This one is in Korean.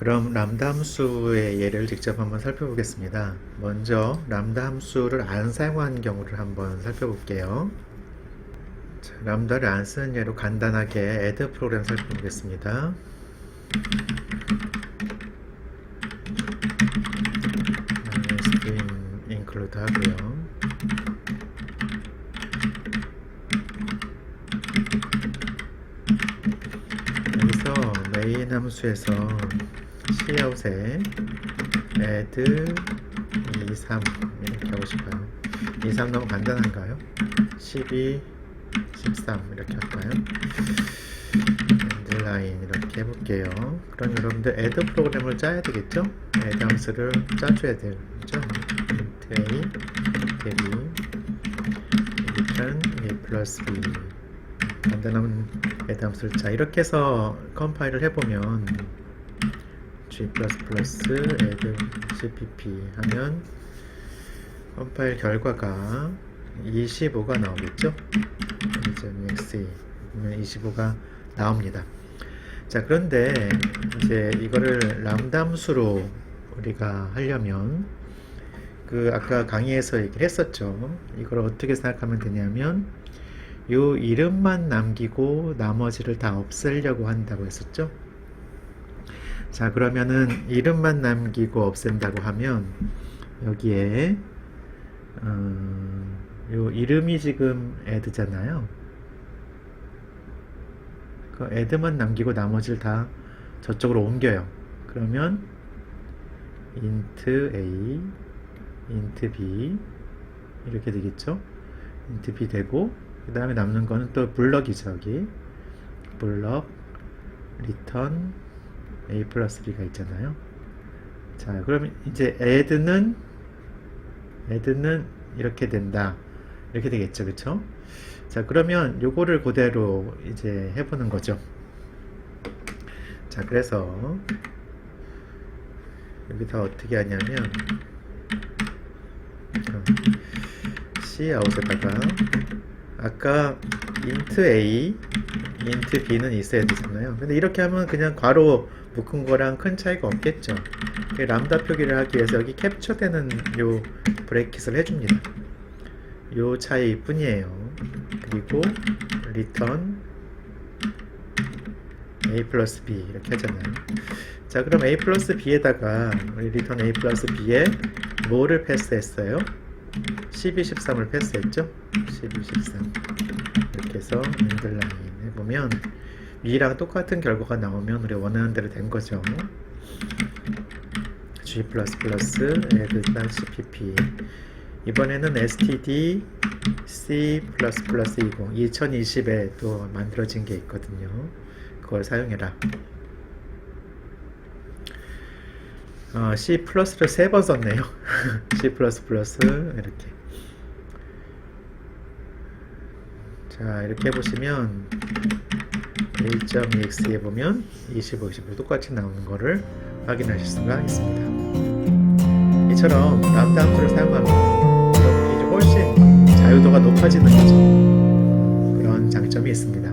그럼 람다 함수의 예를 직접 한번 살펴보겠습니다. 먼저 람다 함수를 안 사용하는 경우를 한번 살펴볼게요. 자, 람다를 안 쓰는 예로 간단하게 add 프로그램 살펴보겠습니다. string include 하고요. 여기서 메인 함수에서 cout에 add 23 이렇게 하고 싶어요. 23 너무 간단한가요? 12, 13 이렇게 할까요? 엔드라인 이렇게 해볼게요. 그럼 여러분들 add 프로그램을 짜야 되겠죠? add 함수를 짜줘야 되죠? int a, 대비 return a 플러스 b 간단한 add 함수를 짜. 이렇게 해서 컴파일을 해보면 g++ add cpp 하면 컴파일 결과가 25가 나오겠죠? exe 25가 나옵니다. 자, 그런데 이제 이거를 람다 함수로 우리가 하려면 아까 강의에서 얘기를 했었죠. 이걸 어떻게 생각하면 되냐면 요 이름만 남기고 나머지를 다 없애려고 한다고 했었죠. 자, 그러면은 이름만 남기고 없앤다고 하면 여기에 요 이름이 지금 add잖아요. 그 add만 남기고 나머지를 다 저쪽으로 옮겨요. 그러면 int a, int b 이렇게 되겠죠. int b 되고 그 다음에 남는 거는 또 블럭이죠. 여기 블럭 return a 플러스 b가 있잖아요. 자, 그러면 이제 add는 이렇게 된다. 이렇게 되겠죠. 그쵸? 자, 그러면 요거를 그대로 이제 해보는 거죠. 자, 그래서 여기다 어떻게 하냐면 cout에다가 아까 int a, int b는 있어야 되잖아요. 근데 이렇게 하면 그냥 괄호 묶은 거랑 큰 차이가 없겠죠. 람다 표기를 하기 위해서 여기 캡처되는 요 브레킷을 해줍니다. 요 차이 뿐이에요. 그리고 return a 플러스 b 이렇게 하잖아요. 자, 그럼 a 플러스 b에다가 return a 플러스 b에 뭐를 패스했어요? 12, 13을 패스했죠? 12, 13 이렇게 해서 엔드라인 해보면 위랑 똑같은 결과가 나오면 우리 원하는 대로 된 거죠. g++ add cpp 이번에는 std c++ 20 2020에 또 만들어진 게 있거든요. 그걸 사용해라. C++를 3번 썼네요. C++ 이렇게. 자, 이렇게 해보시면 1.ex에 보면 25, 25 똑같이 나오는 거를 확인하실 수가 있습니다. 이처럼 람다 함수를 사용하면 여러분이 훨씬 자유도가 높아지는 거죠. 그런 장점이 있습니다.